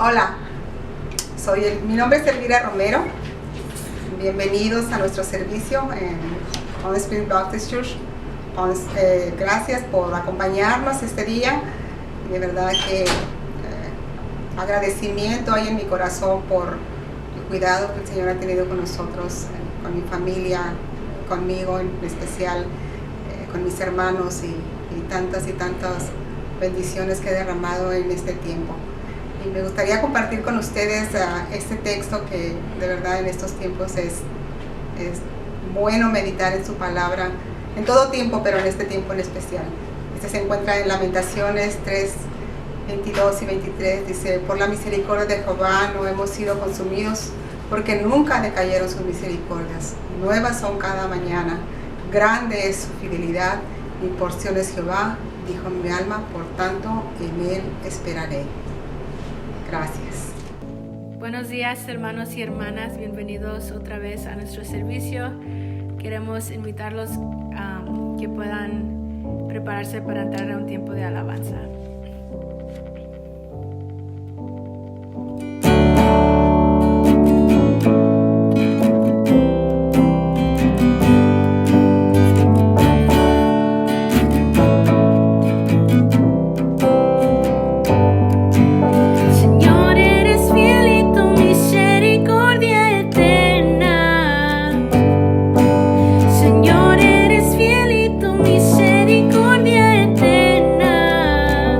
Hola, mi nombre es Elvira Romero. Bienvenidos a nuestro servicio en Palm Springs Baptist Church. Gracias por acompañarnos este día. De verdad que agradecimiento hay en mi corazón por el cuidado que el Señor ha tenido con nosotros, con mi familia, conmigo en especial, con mis hermanos y tantas bendiciones que he derramado en este tiempo. Y me gustaría compartir con ustedes este texto que de verdad en estos tiempos es bueno meditar en su palabra, en todo tiempo, pero en este tiempo en especial. Este se encuentra en Lamentaciones 3, 22 y 23. Dice: por la misericordia de Jehová no hemos sido consumidos, porque nunca decayeron sus misericordias. Nuevas son cada mañana. Grande es su fidelidad. Mi porción es Jehová, dijo mi alma, por tanto en él esperaré. Gracias. Buenos días, hermanos y hermanas, bienvenidos otra vez a nuestro servicio. Queremos invitarlos a que puedan prepararse para entrar a un tiempo de alabanza. Misericordia eterna.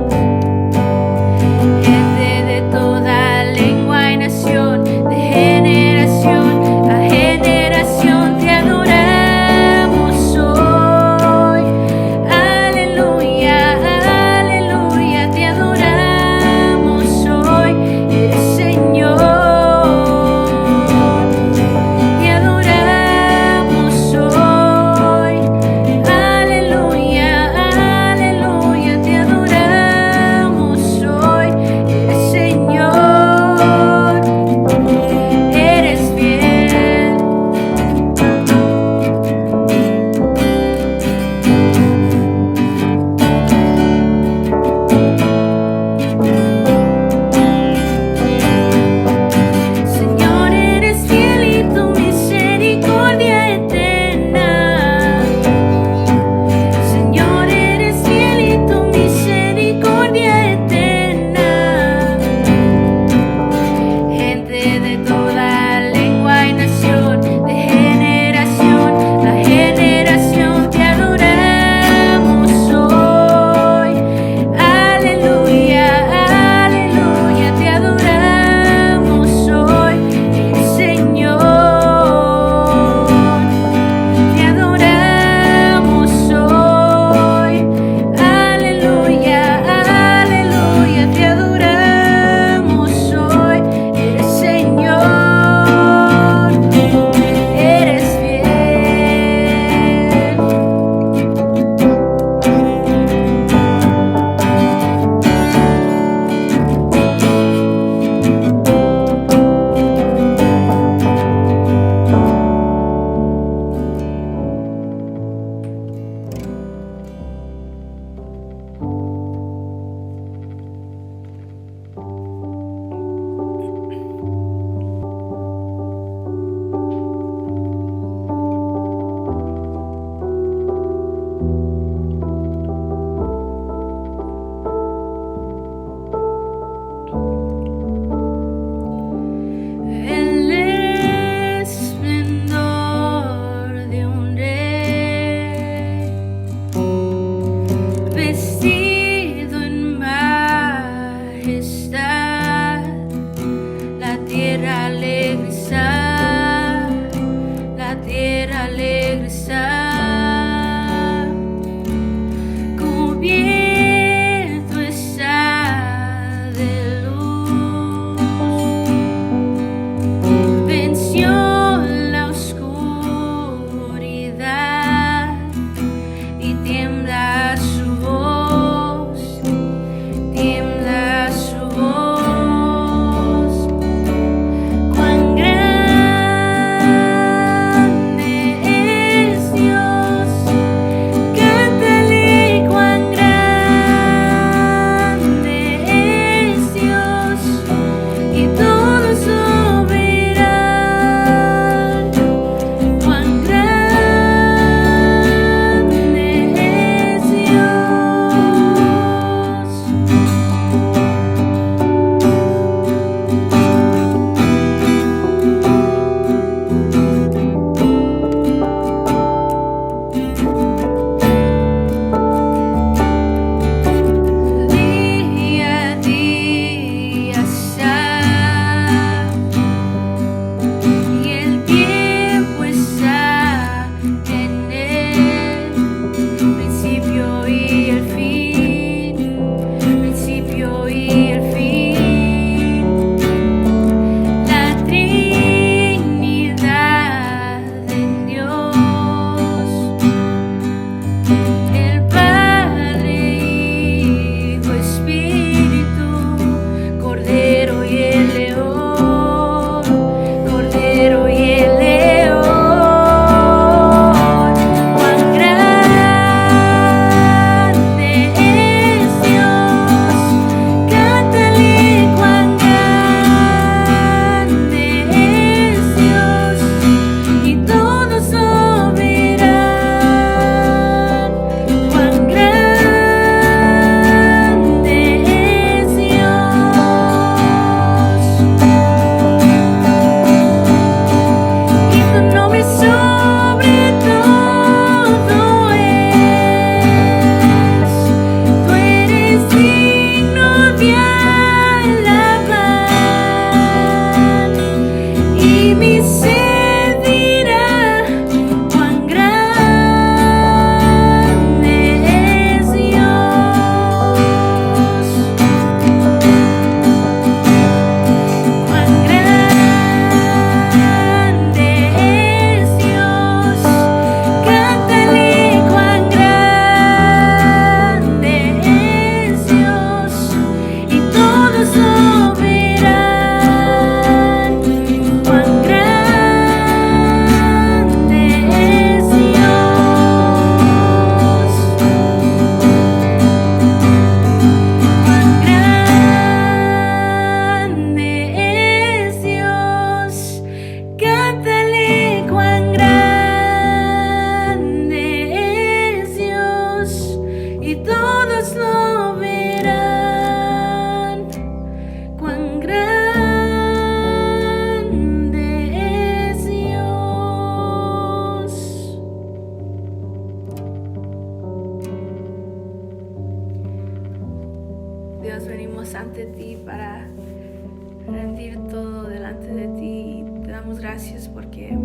rendir todo delante de ti y te damos gracias porque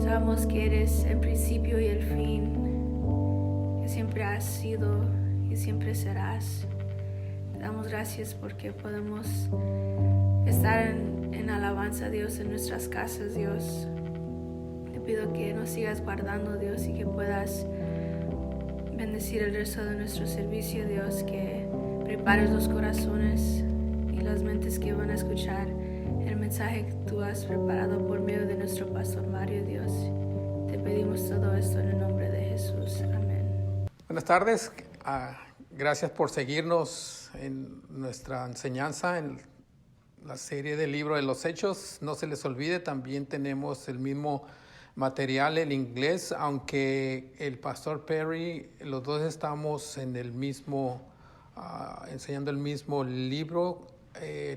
sabemos que eres el principio y el fin, que siempre has sido y siempre serás. Te damos gracias porque podemos estar en alabanza, Dios, en nuestras casas, Dios. Te pido que nos sigas guardando, Dios, y que puedas bendecir el resto de nuestro servicio, Dios, que prepares los corazones y las mentes que van a escuchar el mensaje que tú has preparado por medio de nuestro pastor Mario, Dios. Te pedimos todo esto en el nombre de Jesús. Amén. Buenas tardes. Gracias por seguirnos en nuestra enseñanza en la serie del libro de los Hechos. No se les olvide, también tenemos el mismo material en inglés, aunque el pastor Perry, los dos estamos en el mismo, enseñando el mismo libro.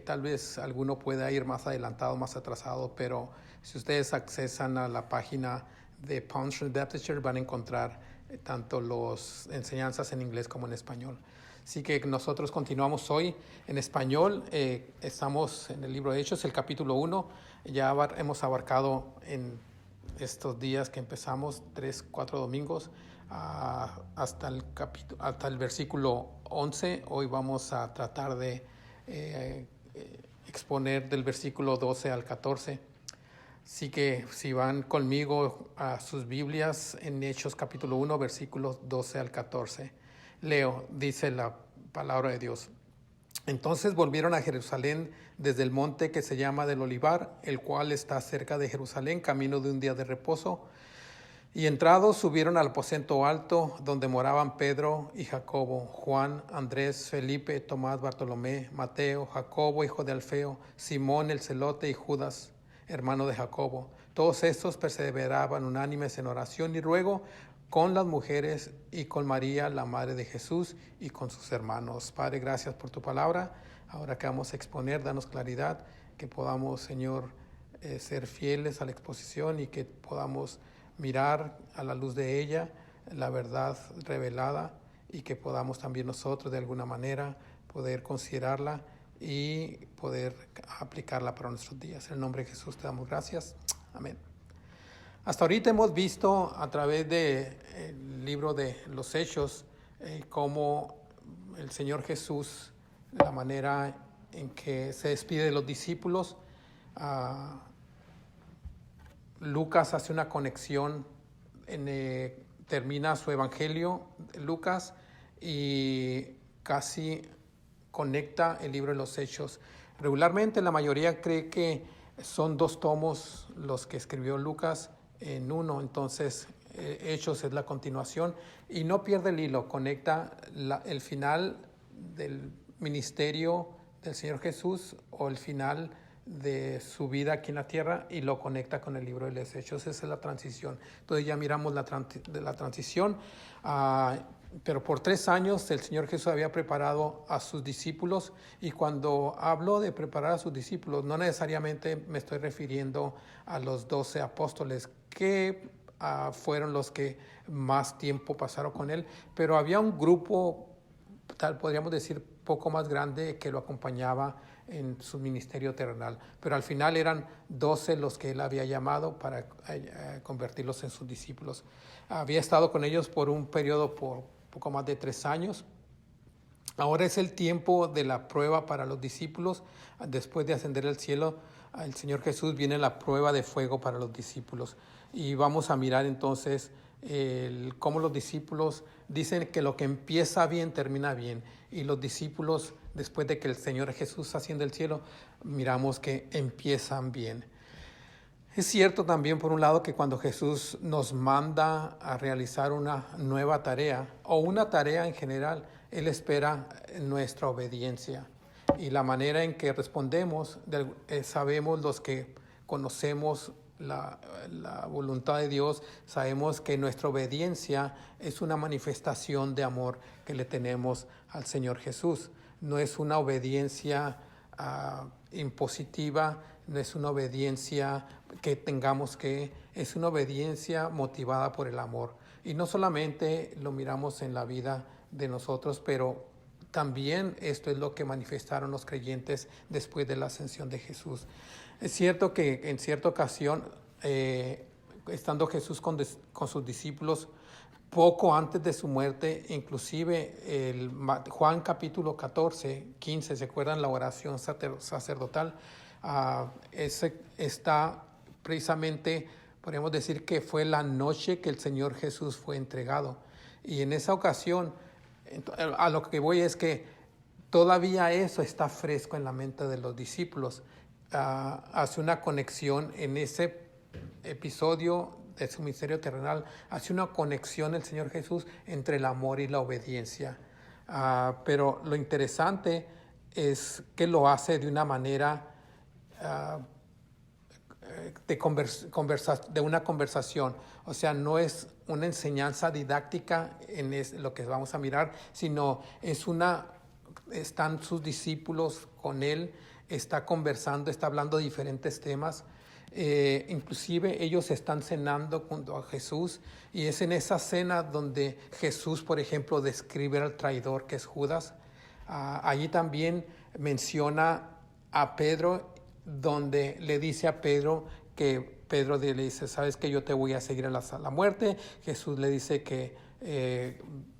Tal vez alguno pueda ir más adelantado, más atrasado, pero si ustedes accesan a la página de Palm Springs Baptist Church van a encontrar tanto las enseñanzas en inglés como en español. Así que nosotros continuamos hoy en español. Estamos en el libro de Hechos, el capítulo 1. Ya hemos abarcado en estos días que empezamos 3-4 domingos hasta el versículo 11. Hoy vamos a tratar de exponer del versículo 12 al 14. Así que si van conmigo a sus Biblias en Hechos capítulo 1, versículos 12 al 14. Leo, dice la palabra de Dios. Entonces volvieron a Jerusalén desde el monte que se llama del Olivar, el cual está cerca de Jerusalén, camino de un día de reposo. Y entrados subieron al aposento alto, donde moraban Pedro y Jacobo, Juan, Andrés, Felipe, Tomás, Bartolomé, Mateo, Jacobo, hijo de Alfeo, Simón el celote y Judas, hermano de Jacobo. Todos estos perseveraban unánimes en oración y ruego con las mujeres y con María, la madre de Jesús, y con sus hermanos. Padre, gracias por tu palabra. Ahora que vamos a exponer, danos claridad, que podamos, Señor, ser fieles a la exposición y que podamos mirar a la luz de ella la verdad revelada y que podamos también nosotros de alguna manera poder considerarla y poder aplicarla para nuestros días. En el nombre de Jesús te damos gracias. Amén. Hasta ahorita hemos visto a través del libro de los Hechos cómo el Señor Jesús, la manera en que se despide de los discípulos. Lucas hace una conexión, termina su evangelio, Lucas, y casi conecta el libro de los Hechos. Regularmente la mayoría cree que son 2 tomos los que escribió Lucas en uno, entonces Hechos es la continuación y no pierde el hilo, conecta el final del ministerio del Señor Jesús o el final de su vida aquí en la tierra y lo conecta con el libro de los Hechos. Esa es la transición. Entonces ya miramos la transición, pero por 3 años el Señor Jesús había preparado a sus discípulos, y cuando hablo de preparar a sus discípulos no necesariamente me estoy refiriendo a los 12 apóstoles que fueron los que más tiempo pasaron con él, pero había un grupo, podríamos decir, poco más grande que lo acompañaba en su ministerio terrenal, pero al final eran 12 los que él había llamado para convertirlos en sus discípulos. Había estado con ellos por un periodo por poco más de 3 años. Ahora es el tiempo de la prueba para los discípulos. Después de ascender al cielo, el Señor Jesús, viene la prueba de fuego para los discípulos. Y vamos a mirar entonces cómo los discípulos dicen que lo que empieza bien termina bien, y los discípulos, después de que el Señor Jesús asciende al cielo, miramos que empiezan bien. Es cierto también, por un lado, que cuando Jesús nos manda a realizar una nueva tarea o una tarea en general, Él espera nuestra obediencia, y la manera en que respondemos, sabemos los que conocemos la voluntad de Dios, sabemos que nuestra obediencia es una manifestación de amor que le tenemos al Señor Jesús. No es una obediencia impositiva, no es una obediencia que tengamos que, es una obediencia motivada por el amor. Y no solamente lo miramos en la vida de nosotros, pero también esto es lo que manifestaron los creyentes después de la ascensión de Jesús. Es cierto que en cierta ocasión, estando Jesús con sus discípulos, poco antes de su muerte, inclusive Juan capítulo 14, 15, ¿se acuerdan la oración sacerdotal? Ese está precisamente, podríamos decir que fue la noche que el Señor Jesús fue entregado. Y en esa ocasión, a lo que voy es que todavía eso está fresco en la mente de los discípulos. Hace una conexión en ese episodio de su ministerio terrenal, hace una conexión el Señor Jesús entre el amor y la obediencia. Pero lo interesante es que lo hace de una manera de una conversación. O sea, no es una enseñanza didáctica lo que vamos a mirar, sino están sus discípulos con él, está conversando, está hablando de diferentes temas. Inclusive ellos están cenando junto a Jesús, y es en esa cena donde Jesús, por ejemplo, describe al traidor que es Judas. Allí también menciona a Pedro, donde le dice a Pedro que Pedro le dice, sabes que yo te voy a seguir a la muerte. Jesús le dice que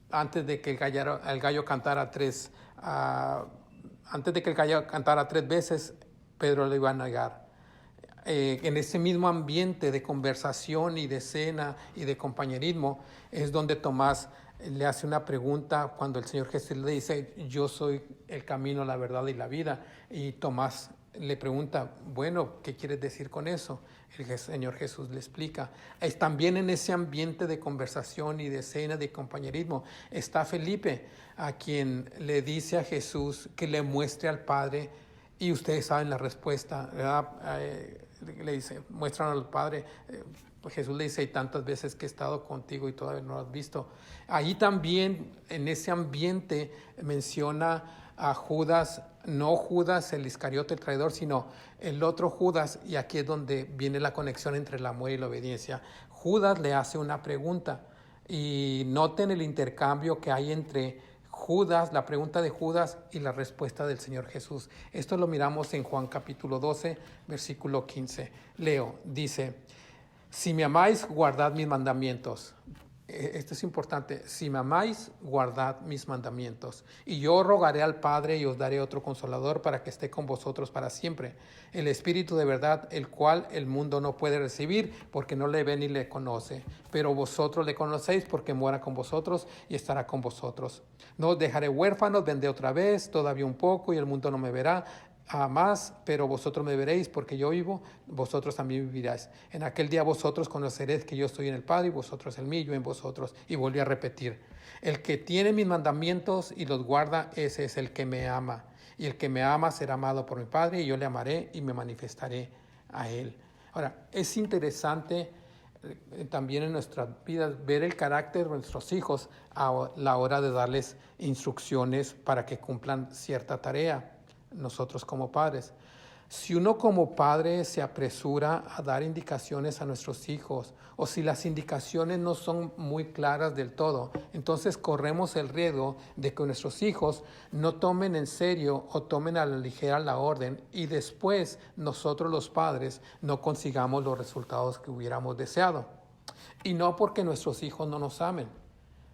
antes de que el gallo cantara tres veces, Pedro le iba a negar. En ese mismo ambiente de conversación y de cena y de compañerismo es donde Tomás le hace una pregunta cuando el Señor Jesús le dice, yo soy el camino, la verdad y la vida. Y Tomás le pregunta, bueno, ¿qué quieres decir con eso? El Señor Jesús le explica. También en ese ambiente de conversación y de cena, de compañerismo, está Felipe, a quien le dice a Jesús que le muestre al Padre, y ustedes saben la respuesta, ¿verdad? Le dice, muéstranos al Padre. Jesús le dice, y tantas veces que he estado contigo y todavía no lo has visto. Ahí también, en ese ambiente, menciona a Judas, no Judas el Iscariote, el traidor, sino el otro Judas, y aquí es donde viene la conexión entre el amor y la obediencia. Judas le hace una pregunta, y noten el intercambio que hay entre Judas, la pregunta de Judas y la respuesta del Señor Jesús. Esto lo miramos en Juan capítulo 12, versículo 15. Leo, dice, si me amáis, guardad mis mandamientos. Esto es importante. Si me amáis, guardad mis mandamientos. Y yo rogaré al Padre y os daré otro consolador para que esté con vosotros para siempre. El Espíritu de verdad, el cual el mundo no puede recibir porque no le ve ni le conoce. Pero vosotros le conocéis porque mora con vosotros y estará con vosotros. No os dejaré huérfanos, vendré otra vez, todavía un poco, y el mundo no me verá más, pero vosotros me veréis, porque yo vivo, vosotros también viviráis. En aquel día vosotros conoceréis que yo estoy en el Padre, y vosotros en mí, yo en vosotros. Y volví a repetir, el que tiene mis mandamientos y los guarda, ese es el que me ama. Y el que me ama será amado por mi Padre, y yo le amaré y me manifestaré a él. Ahora, es interesante también en nuestras vidas ver el carácter de nuestros hijos a la hora de darles instrucciones para que cumplan cierta tarea. Nosotros como padres, si uno como padre se apresura a dar indicaciones a nuestros hijos, o si las indicaciones no son muy claras del todo, entonces corremos el riesgo de que nuestros hijos no tomen en serio o tomen a la ligera la orden, y después nosotros los padres no consigamos los resultados que hubiéramos deseado. Y no porque nuestros hijos no nos amen.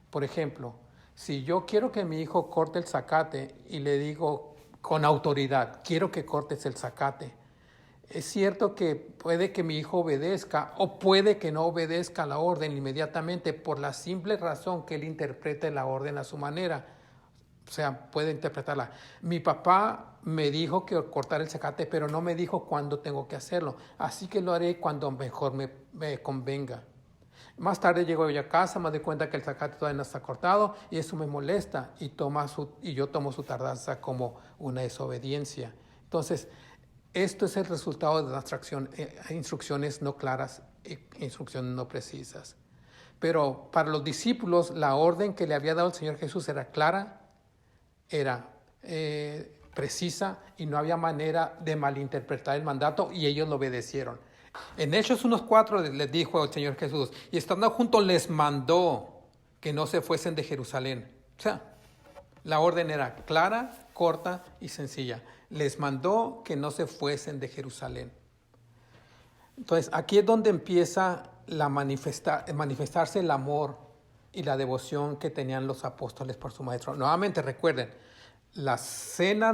Por ejemplo, si yo quiero que mi hijo corte el zacate y le digo con autoridad, quiero que cortes el zacate, es cierto que puede que mi hijo obedezca o puede que no obedezca la orden inmediatamente por la simple razón que él interprete la orden a su manera. O sea, puede interpretarla. Mi papá me dijo que cortar el zacate, pero no me dijo cuándo tengo que hacerlo, así que lo haré cuando mejor me convenga. Más tarde llego yo a casa, me doy cuenta que el zacate todavía no está cortado, y eso me molesta, y yo tomo su tardanza como una desobediencia. Entonces, esto es el resultado de las instrucciones no claras e instrucciones no precisas. Pero para los discípulos, la orden que le había dado el Señor Jesús era clara, era precisa, y no había manera de malinterpretar el mandato, y ellos lo obedecieron. En Hechos 1:4 les dijo el Señor Jesús, y estando juntos les mandó que no se fuesen de Jerusalén. O sea, La orden era clara, corta y sencilla. Les mandó que no se fuesen de Jerusalén. Entonces, aquí es donde empieza manifestarse el amor y la devoción que tenían los apóstoles por su maestro. Nuevamente, recuerden, la cena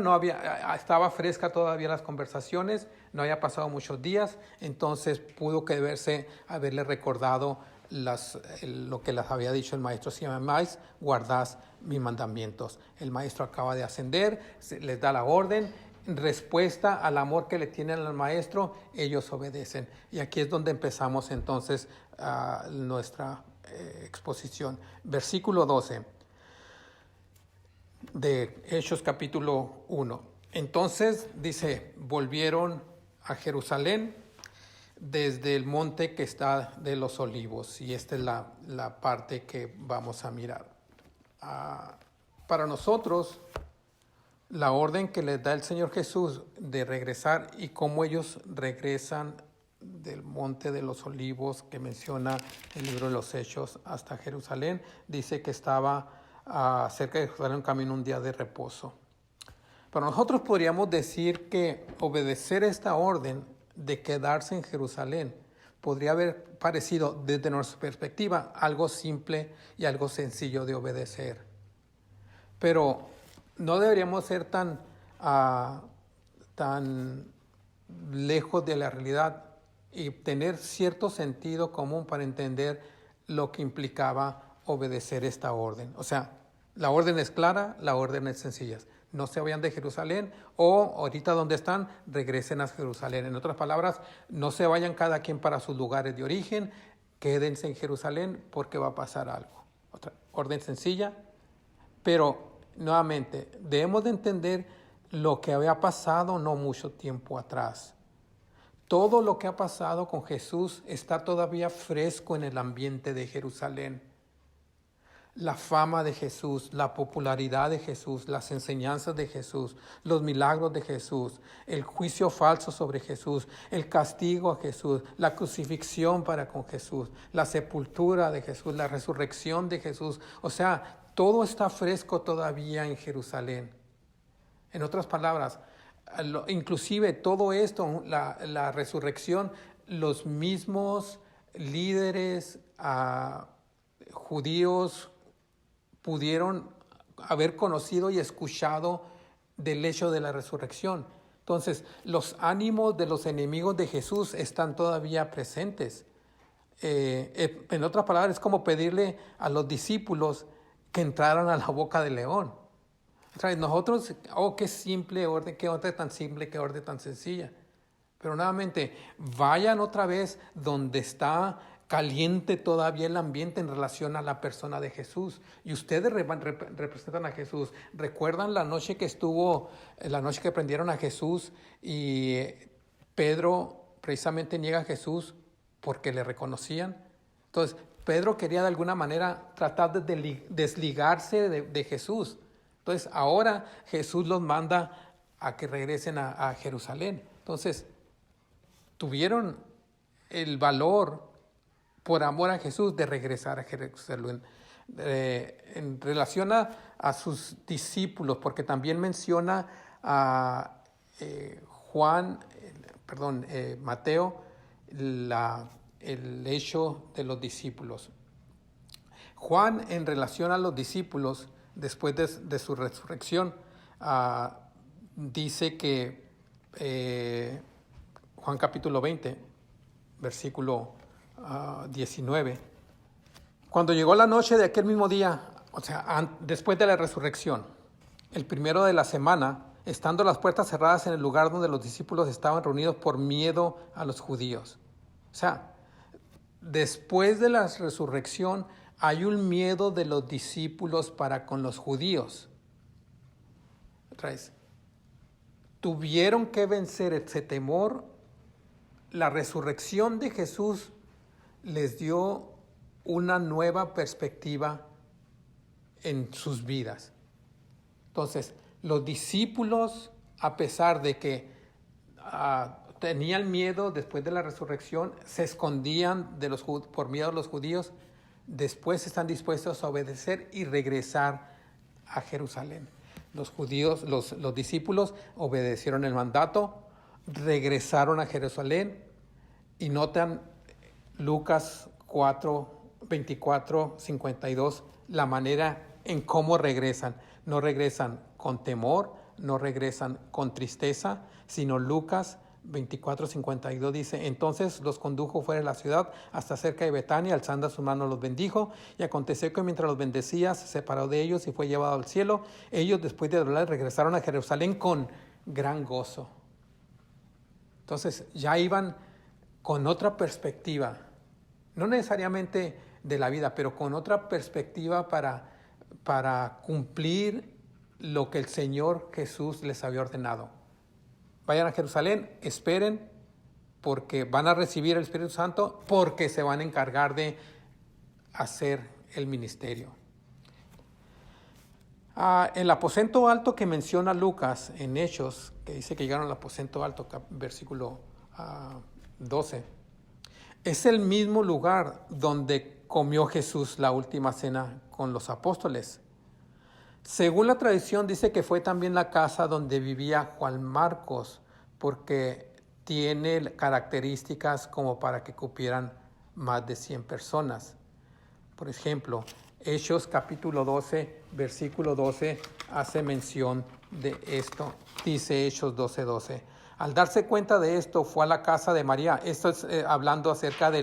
estaba fresca todavía, las conversaciones, no había pasado muchos días, entonces pudo haberle recordado lo que les había dicho el maestro: si me amáis, guardad mis mandamientos. El maestro acaba de ascender, les da la orden, en respuesta al amor que le tienen al maestro, ellos obedecen. Y aquí es donde empezamos entonces nuestra exposición. Versículo 12 de Hechos capítulo 1. Entonces dice: volvieron a Jerusalén desde el monte que está de los Olivos. Y esta es la parte que vamos a mirar. Para nosotros, la orden que les da el Señor Jesús de regresar y cómo ellos regresan del monte de los Olivos que menciona el libro de los Hechos hasta Jerusalén, dice que estaba cerca de Jerusalén, un camino, un día de reposo. Pero nosotros podríamos decir que obedecer esta orden de quedarse en Jerusalén podría haber parecido, desde nuestra perspectiva, algo simple y algo sencillo de obedecer. Pero no deberíamos ser tan lejos de la realidad y tener cierto sentido común para entender lo que implicaba obedecer esta orden. O sea, la orden es clara, la orden es sencilla. No se vayan de Jerusalén, o ahorita donde están, regresen a Jerusalén. En otras palabras, no se vayan cada quien para sus lugares de origen, quédense en Jerusalén porque va a pasar algo. Otra orden sencilla, pero nuevamente debemos de entender lo que había pasado no mucho tiempo atrás. Todo lo que ha pasado con Jesús está todavía fresco en el ambiente de Jerusalén. La fama de Jesús, la popularidad de Jesús, las enseñanzas de Jesús, los milagros de Jesús, el juicio falso sobre Jesús, el castigo a Jesús, la crucifixión para con Jesús, la sepultura de Jesús, la resurrección de Jesús. O sea, todo está fresco todavía en Jerusalén. En otras palabras, inclusive todo esto, la resurrección, los mismos líderes judíos pudieron haber conocido y escuchado del hecho de la resurrección. Entonces, los ánimos de los enemigos de Jesús están todavía presentes. En otras palabras, es como pedirle a los discípulos que entraran a la boca del león. Nosotros, qué simple orden, qué orden tan simple, qué orden tan sencilla. Pero nuevamente, vayan otra vez donde está caliente todavía el ambiente en relación a la persona de Jesús. Y ustedes representan a Jesús. ¿Recuerdan la noche que prendieron a Jesús y Pedro precisamente niega a Jesús porque le reconocían? Entonces, Pedro quería de alguna manera tratar de desligarse de Jesús. Entonces, ahora Jesús los manda a que regresen a Jerusalén. Entonces, tuvieron el valor, por amor a Jesús, de regresar a Jerusalén. En relación a sus discípulos, porque también menciona a Mateo, el hecho de los discípulos. Juan, en relación a los discípulos, después de su resurrección, dice que Juan capítulo 20, versículo 19. Cuando llegó la noche de aquel mismo día, o sea, después de la resurrección, el primero de la semana, estando las puertas cerradas en el lugar donde los discípulos estaban reunidos por miedo a los judíos. O sea, después de la resurrección hay un miedo de los discípulos para con los judíos. Tuvieron que vencer ese temor. La resurrección de Jesús les dio una nueva perspectiva en sus vidas. Entonces, los discípulos, a pesar de que tenían miedo después de la resurrección, se escondían por miedo a los judíos, después están dispuestos a obedecer y regresar a Jerusalén. Los judíos, los discípulos obedecieron el mandato, regresaron a Jerusalén y notan Lucas 4, 24, 52, la manera en cómo regresan. No regresan con temor, no regresan con tristeza, sino Lucas 24, 52 dice: entonces los condujo fuera de la ciudad hasta cerca de Betania, alzando su mano los bendijo, y aconteció que mientras los bendecía se separó de ellos y fue llevado al cielo. Ellos, después de hablar, regresaron a Jerusalén con gran gozo. Entonces ya iban con otra perspectiva, no necesariamente de la vida, pero con otra perspectiva para cumplir lo que el Señor Jesús les había ordenado. Vayan a Jerusalén, esperen, porque van a recibir el Espíritu Santo, porque se van a encargar de hacer el ministerio. El aposento alto que menciona Lucas en Hechos, que dice que llegaron al aposento alto, versículo 12, es el mismo lugar donde comió Jesús la última cena con los apóstoles. Según la tradición, dice que fue también la casa donde vivía Juan Marcos, porque tiene características como para que cupieran más de 100 personas. Por ejemplo, Hechos capítulo 12, versículo 12, hace mención de esto. Dice Hechos 12:12. Al darse cuenta de esto, fue a la casa de María. Esto es hablando acerca de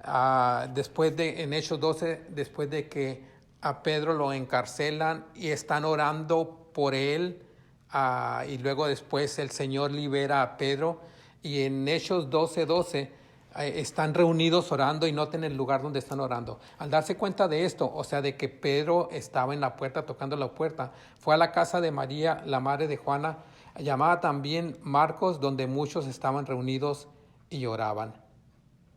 en Hechos 12, después de que a Pedro lo encarcelan y están orando por él, y luego después el Señor libera a Pedro, y en Hechos 12:12 están reunidos orando y noten el lugar donde están orando. Al darse cuenta de esto, o sea, de que Pedro estaba en la puerta, tocando la puerta, fue a la casa de María, la madre de Juana, llamada también Marcos, donde muchos estaban reunidos y oraban.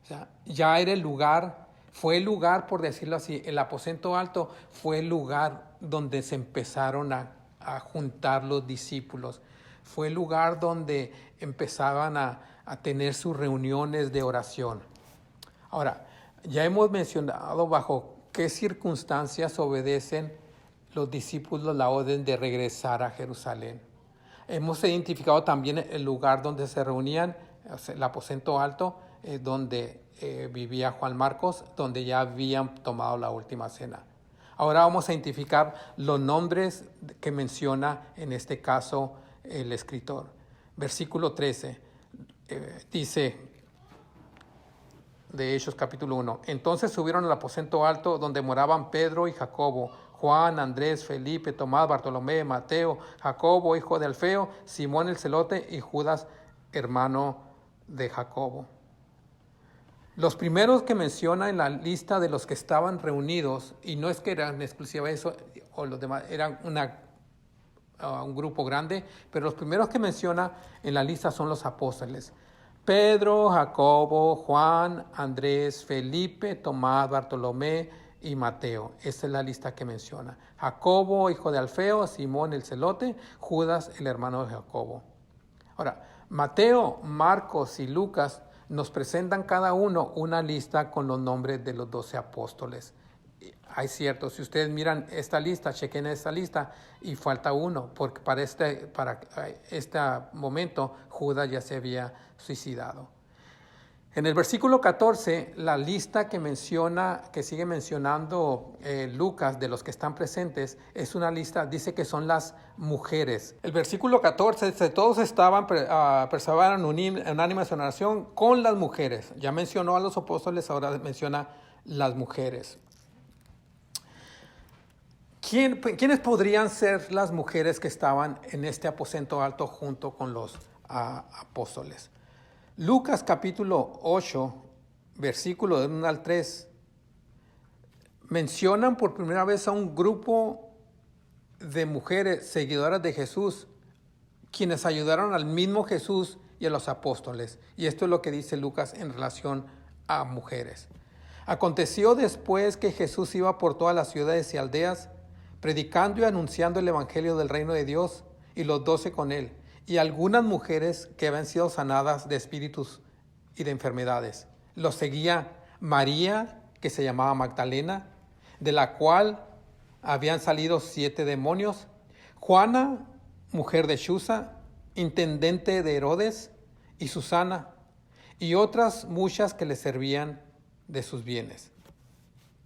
O sea, ya era el lugar. Fue el lugar, por decirlo así, el aposento alto fue el lugar donde se empezaron a juntar los discípulos. Fue el lugar donde empezaban a tener sus reuniones de oración. Ahora, ya hemos mencionado bajo qué circunstancias obedecen los discípulos la orden de regresar a Jerusalén. Hemos identificado también el lugar donde se reunían, o sea, el aposento alto, donde vivía Juan Marcos, donde ya habían tomado la última cena. Ahora vamos a identificar los nombres que menciona en este caso el escritor. Versículo 13 dice de Hechos capítulo 1: entonces subieron al aposento alto donde moraban Pedro y Jacobo, Juan, Andrés, Felipe, Tomás, Bartolomé, Mateo, Jacobo, hijo de Alfeo, Simón el celote y Judas, hermano de Jacobo. Los primeros que menciona en la lista de los que estaban reunidos, y no es que eran exclusiva eso, o los demás, eran un grupo grande, pero los primeros que menciona en la lista son los apóstoles: Pedro, Jacobo, Juan, Andrés, Felipe, Tomás, Bartolomé y Mateo. Esa es la lista que menciona. Jacobo, hijo de Alfeo, Simón el celote, Judas, el hermano de Jacobo. Ahora, Mateo, Marcos y Lucas nos presentan cada uno una lista con los nombres de los 12 apóstoles. Hay cierto, si ustedes miran esta lista, chequen esta lista, y falta uno, porque para este momento Judas ya se había suicidado. En el versículo 14, la lista que sigue mencionando Lucas de los que están presentes, es una lista, dice que son las mujeres. El versículo 14 dice: todos estaban perseveraban unánimes en oración con las mujeres. Ya mencionó a los apóstoles, ahora menciona las mujeres. ¿Quiénes podrían ser las mujeres que estaban en este aposento alto junto con los apóstoles? Lucas capítulo 8, versículo del 1 al 3, mencionan por primera vez a un grupo de mujeres seguidoras de Jesús, quienes ayudaron al mismo Jesús y a los apóstoles. Y esto es lo que dice Lucas en relación a mujeres. Aconteció después que Jesús iba por todas las ciudades y aldeas, predicando y anunciando el evangelio del reino de Dios, y los 12 con él, y algunas mujeres que habían sido sanadas de espíritus y de enfermedades. Los seguía María, que se llamaba Magdalena, de la cual habían salido 7 demonios. Juana, mujer de Chuza, intendente de Herodes, y Susana, y otras muchas que le servían de sus bienes.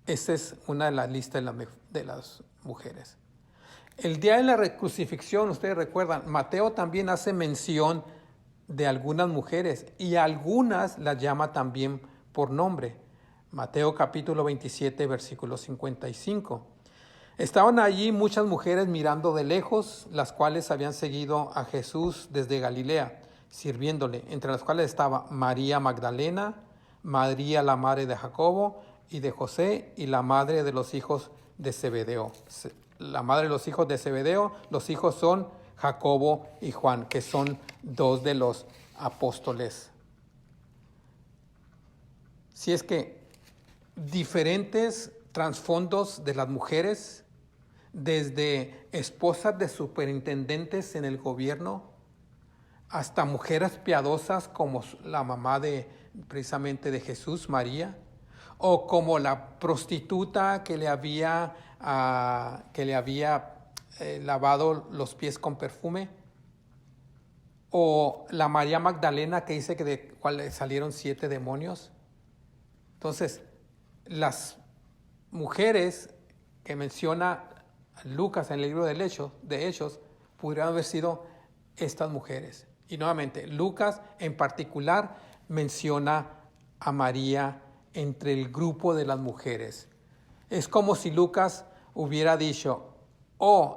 Esa es una de las listas de las mujeres. El día de la crucifixión, ustedes recuerdan, Mateo también hace mención de algunas mujeres y algunas las llama también por nombre. Mateo capítulo 27, versículo 55. Estaban allí muchas mujeres mirando de lejos, las cuales habían seguido a Jesús desde Galilea, sirviéndole, entre las cuales estaba María Magdalena, María la madre de Jacobo y de José, y la madre de los hijos de Zebedeo. La madre de los hijos de Zebedeo, los hijos son Jacobo y Juan, que son 2 de los apóstoles. Si es que diferentes trasfondos de las mujeres, desde esposas de superintendentes en el gobierno, hasta mujeres piadosas como la mamá precisamente de Jesús, María, o como la prostituta que le había lavado los pies con perfume, o la María Magdalena que dice que de cual salieron 7 demonios. Entonces, las mujeres que menciona Lucas en el libro de Hechos pudieran haber sido estas mujeres. Y nuevamente, Lucas en particular menciona a María entre el grupo de las mujeres. Es como si Lucas hubiera dicho,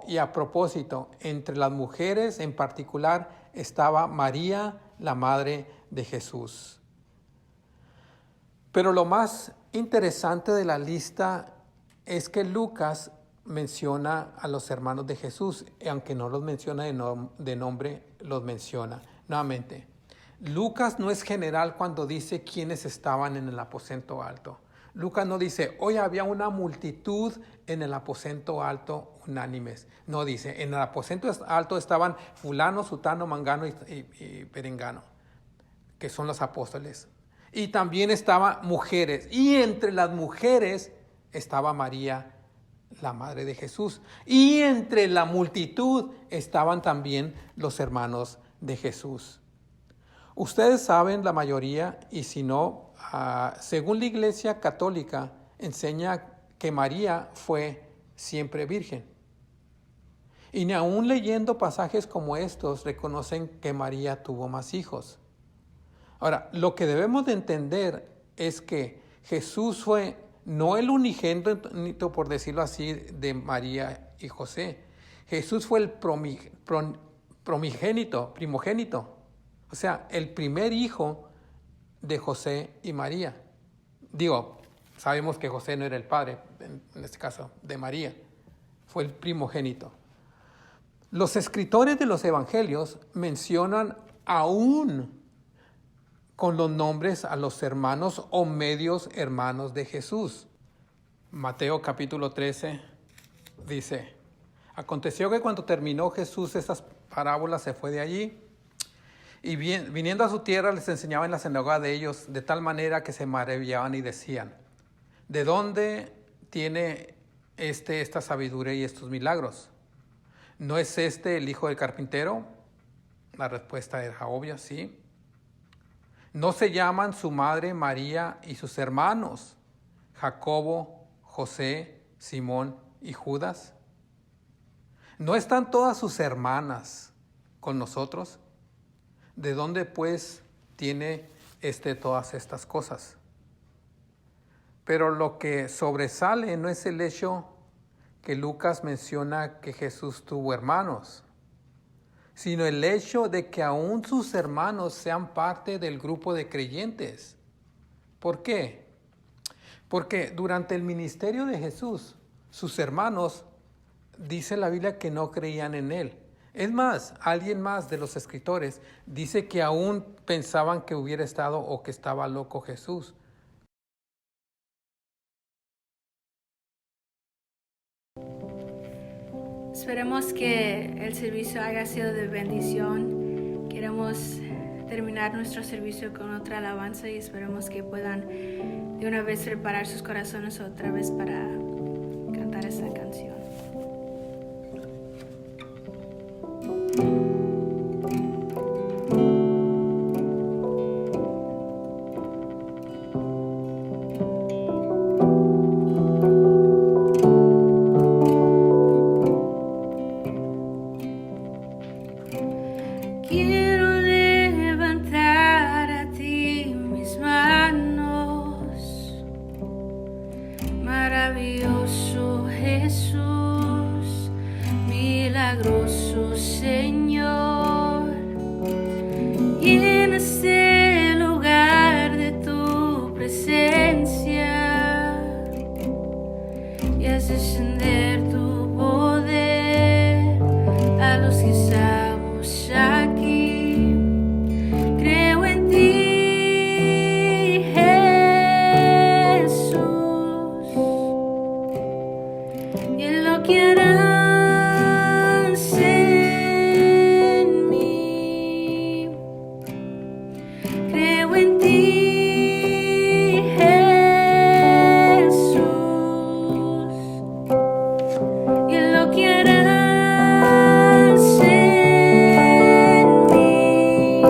y a propósito, entre las mujeres en particular estaba María, la madre de Jesús. Pero lo más interesante de la lista es que Lucas menciona a los hermanos de Jesús, y aunque no los menciona de nombre, los menciona. Nuevamente, Lucas no es general cuando dice quiénes estaban en el aposento alto. Lucas no dice, hoy había una multitud en el aposento alto unánimes. No dice, en el aposento alto estaban fulano, sutano, mangano y perengano, que son los apóstoles. Y también estaban mujeres, y entre las mujeres estaba María, la madre de Jesús. Y entre la multitud estaban también los hermanos de Jesús. Ustedes saben la mayoría, y si no, según la Iglesia Católica, enseña que María fue siempre virgen. Y ni aún leyendo pasajes como estos, reconocen que María tuvo más hijos. Ahora, lo que debemos de entender es que Jesús fue no el unigénito, por decirlo así, de María y José. Jesús fue el primogénito. O sea, el primer hijo de José y María. Sabemos que José no era el padre, en este caso, de María. Fue el primogénito. Los escritores de los evangelios mencionan aún con los nombres a los hermanos o medios hermanos de Jesús. Mateo capítulo 13 dice, aconteció que cuando terminó Jesús estas parábolas se fue de allí, y viniendo a su tierra les enseñaba en la sinagoga de ellos, de tal manera que se maravillaban y decían, ¿de dónde tiene esta sabiduría y estos milagros? ¿No es este el hijo del carpintero? La respuesta era obvia, sí. ¿No se llaman su madre María y sus hermanos Jacobo, José, Simón y Judas? ¿No están todas sus hermanas con nosotros? ¿De dónde pues tiene todas estas cosas? Pero lo que sobresale no es el hecho que Lucas menciona que Jesús tuvo hermanos, sino el hecho de que aún sus hermanos sean parte del grupo de creyentes. ¿Por qué? Porque durante el ministerio de Jesús, sus hermanos, dice la Biblia, que no creían en él. Es más, alguien más de los escritores dice que aún pensaban que hubiera estado o que estaba loco Jesús. Esperemos que el servicio haya sido de bendición. Queremos terminar nuestro servicio con otra alabanza y esperemos que puedan de una vez preparar sus corazones otra vez para cantar esta canción. Creo en ti, y en lo que harás en mí,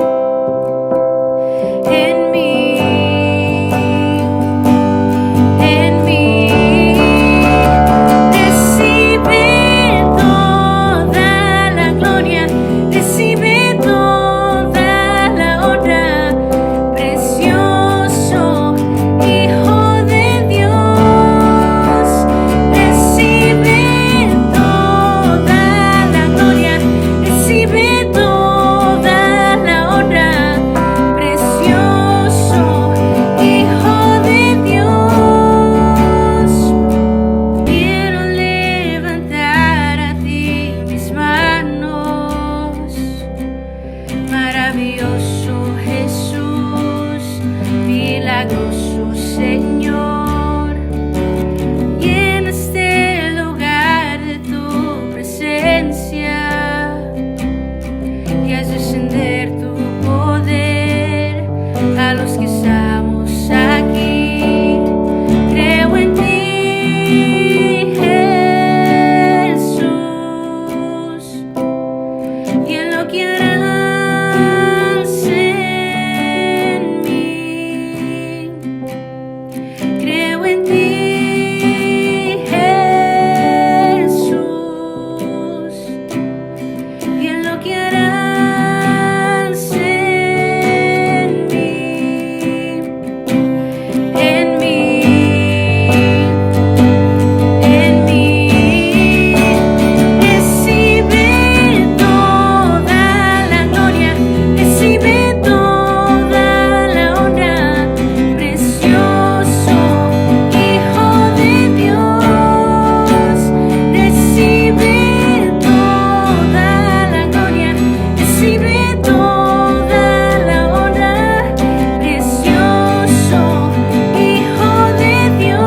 recibe toda la gloria, recibe toda la honra, precioso Hijo de Dios, recibe toda la gloria, recibe toda la honra, precioso Hijo de Dios. Quiero levantar a ti mis manos, maravilloso Jesús, milagroso Señor. Llena este lugar de tu presencia y haz descender tu poder a los que estamos aquí. Creo en ti, Jesús, y en lo que harás en mí. Creo en ti, Jesús, y en lo que harás en mí, en mí, en mí. Recibe toda la gloria, recibe toda la honra, precioso Hijo de Dios, recibe toda la gloria, recibe toda la honra, precioso Hijo de Dios.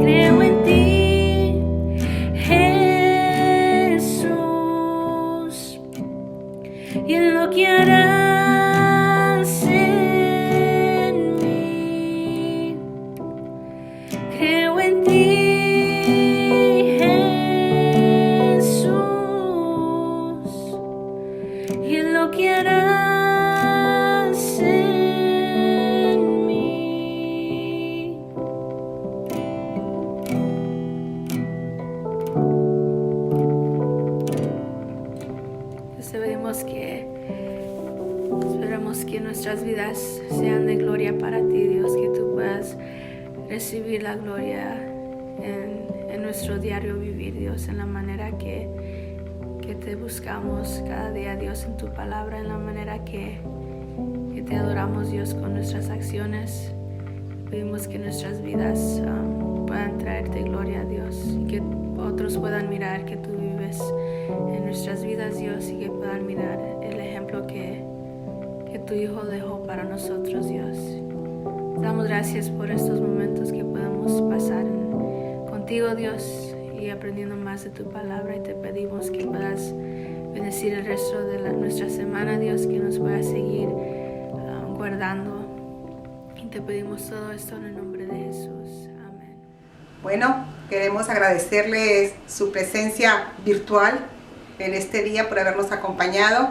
Creo en ti, Jesús, y en lo que harás en mí. Creo en ti, Jesús, y en lo que harás en mí. Esperemos que nuestras vidas sean de gloria para ti, Dios, que tú puedas recibir la gloria en nuestro diario vivir, Dios, en la manera que te buscamos cada día, Dios, en tu palabra, en la manera que te adoramos, Dios, con nuestras acciones. Pedimos que nuestras vidas puedan traerte gloria, Dios, y que otros puedan mirar que tú vives en nuestras vidas, Dios, y que puedan mirar el ejemplo que tu Hijo dejó para nosotros, Dios. Te damos gracias por estos momentos que podemos pasar contigo, Dios, y aprendiendo más de tu palabra, y te pedimos que puedas bendecir el resto de nuestra semana, Dios, que nos puedas seguir guardando, y te pedimos todo esto en el nombre de Jesús. Amén. Bueno, queremos agradecerles su presencia virtual en este día por habernos acompañado,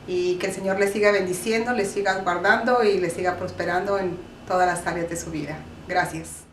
y que el Señor les siga bendiciendo, les siga guardando y les siga prosperando en todas las áreas de su vida. Gracias.